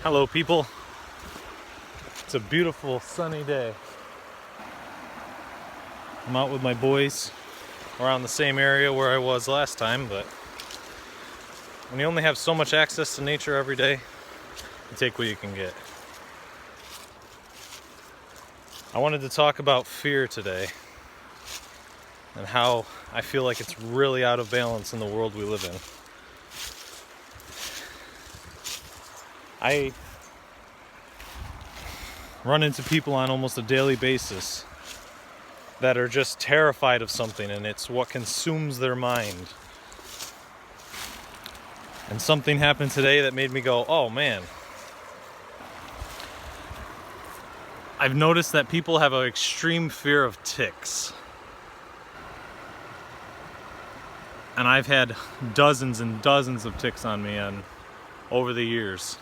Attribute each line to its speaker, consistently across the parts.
Speaker 1: Hello people, it's a beautiful sunny day. I'm out with my boys around the same area where I was last time, but when you only have so much access to nature every day, you take what you can get. I wanted to talk about fear today and how I feel like it's really out of balance in the world we live in. I run into people on almost a daily basis that are just terrified of something, and it's what consumes their mind. And something happened today that made me go, oh man. I've noticed that people have an extreme fear of ticks. And I've had dozens and dozens of ticks on me over the years.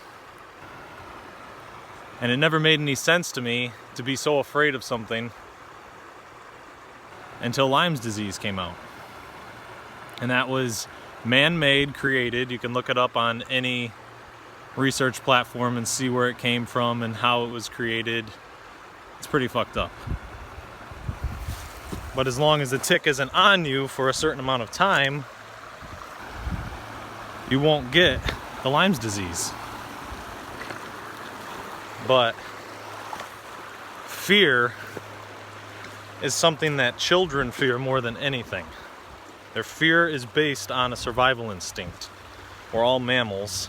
Speaker 1: And it never made any sense to me to be so afraid of something until Lyme's disease came out. And that was man-made, created. You can look it up on any research platform and see where it came from and how it was created. It's pretty fucked up. But as long as the tick isn't on you for a certain amount of time, you won't get the Lyme's disease. But fear is something that children fear more than anything. Their fear is based on a survival instinct. We're all mammals.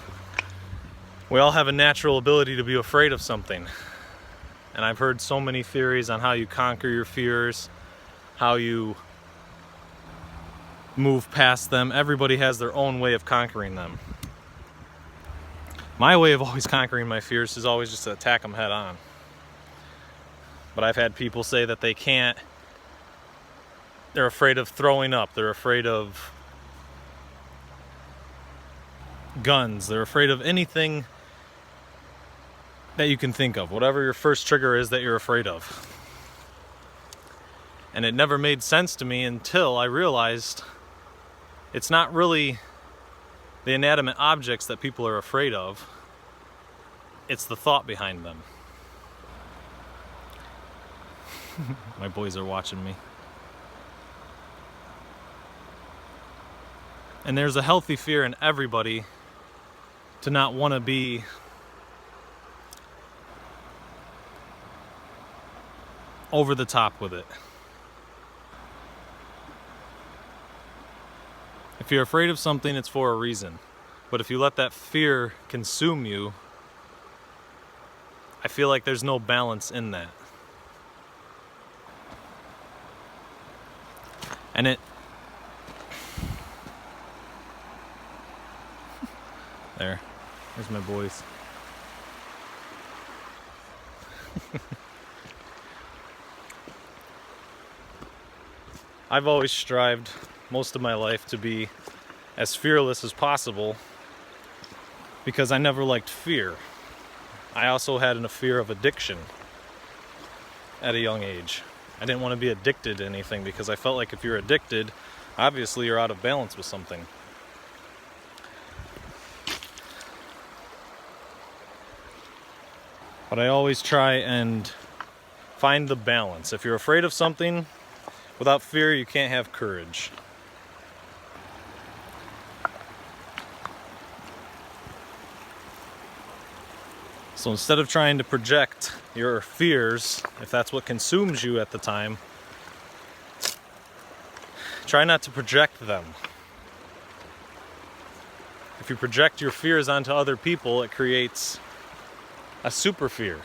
Speaker 1: We all have a natural ability to be afraid of something. And I've heard so many theories on how you conquer your fears, how you move past them. Everybody has their own way of conquering them. My way of always conquering my fears is always just to attack them head on. But I've had people say that they can't. They're afraid of throwing up. They're afraid of guns. They're afraid of anything that you can think of. Whatever your first trigger is that you're afraid of. And it never made sense to me until I realized it's not really the inanimate objects that people are afraid of. It's the thought behind them. My boys are watching me. And there's a healthy fear in everybody to not want to be over the top with it. If you're afraid of something, it's for a reason. But if you let that fear consume you, I feel like there's no balance in that. And there's my boys. I've always strived most of my life to be as fearless as possible because I never liked fear. I also had a fear of addiction at a young age. I didn't want to be addicted to anything because I felt like if you're addicted, obviously you're out of balance with something. But I always try and find the balance. If you're afraid of something, without fear, you can't have courage. So instead of trying to project your fears, if that's what consumes you at the time, try not to project them. If you project your fears onto other people, it creates a super fear.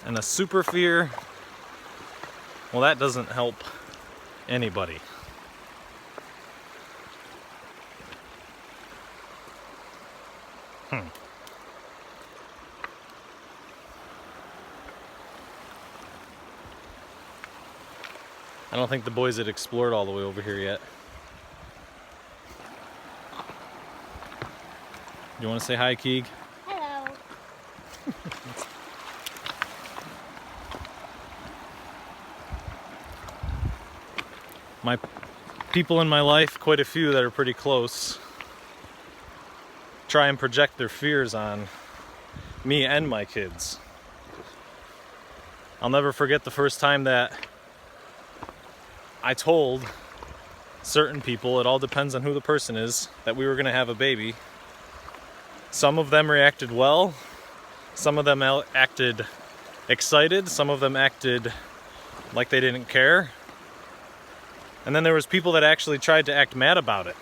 Speaker 1: And a super fear, well, that doesn't help anybody. I don't think the boys had explored all the way over here yet. You want to say hi, Keeg?
Speaker 2: Hello.
Speaker 1: people in my life, quite a few that are pretty close, try and project their fears on me and my kids. I'll never forget the first time that I told certain people, it all depends on who the person is, that we were going to have a baby. Some of them reacted well, some of them acted excited, some of them acted like they didn't care. And then there was people that actually tried to act mad about it.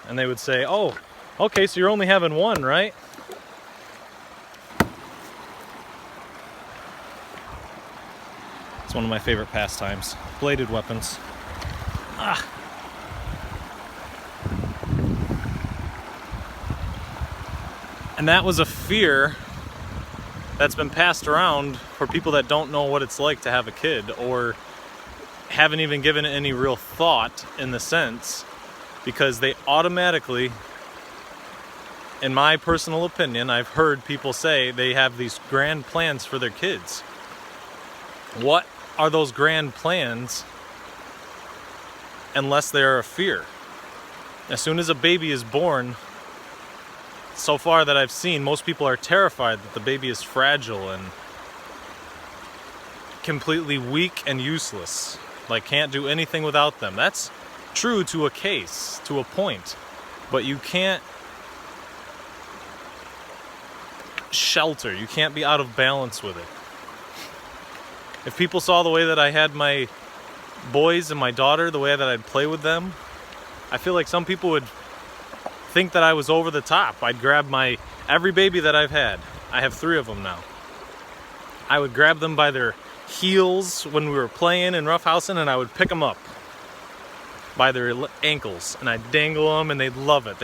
Speaker 1: And they would say, oh, okay, so you're only having one, right? It's one of my favorite pastimes. Bladed weapons. Ah. And that was a fear that's been passed around for people that don't know what it's like to have a kid, or haven't even given it any real thought in the sense, because they automatically, in my personal opinion, I've heard people say they have these grand plans for their kids. What are those grand plans unless they are a fear? As soon as a baby is born, so far that I've seen, most people are terrified that the baby is fragile and completely weak and useless. Like, can't do anything without them. That's true to a case, to a point. But you can't shelter. You can't be out of balance with it. If people saw the way that I had my boys and my daughter, the way that I'd play with them, I feel like some people would think that I was over the top. I'd grab every baby that I've had. I have 3 of them now. I would grab them by their heels when we were playing and roughhousing, and I would pick them up by their ankles, and I'd dangle them, and they'd love it.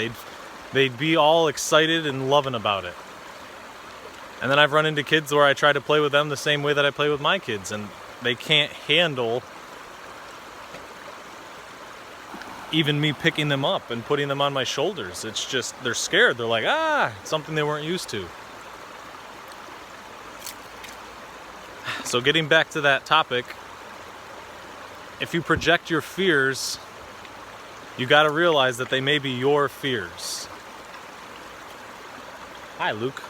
Speaker 1: They'd be all excited and loving about it. And then I've run into kids where I try to play with them the same way that I play with my kids, and they can't handle even me picking them up and putting them on my shoulders. It's just, they're scared. They're like, it's something they weren't used to. So getting back to that topic, if you project your fears, you got to realize that they may be your fears. Hi, Luke.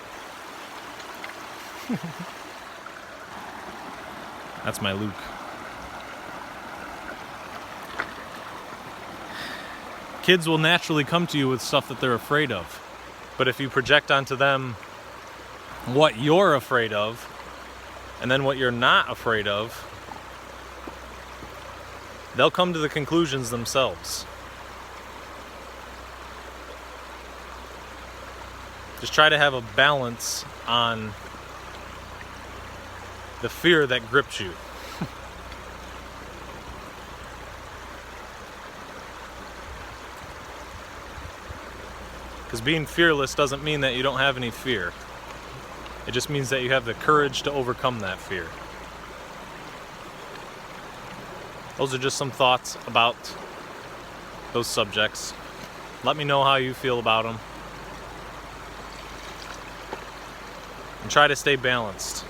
Speaker 1: That's my Luke. Kids will naturally come to you with stuff that they're afraid of. But if you project onto them what you're afraid of, and then what you're not afraid of, they'll come to the conclusions themselves. Just try to have a balance on the fear that grips you. Because being fearless doesn't mean that you don't have any fear. It just means that you have the courage to overcome that fear. Those are just some thoughts about those subjects. Let me know how you feel about them. And try to stay balanced.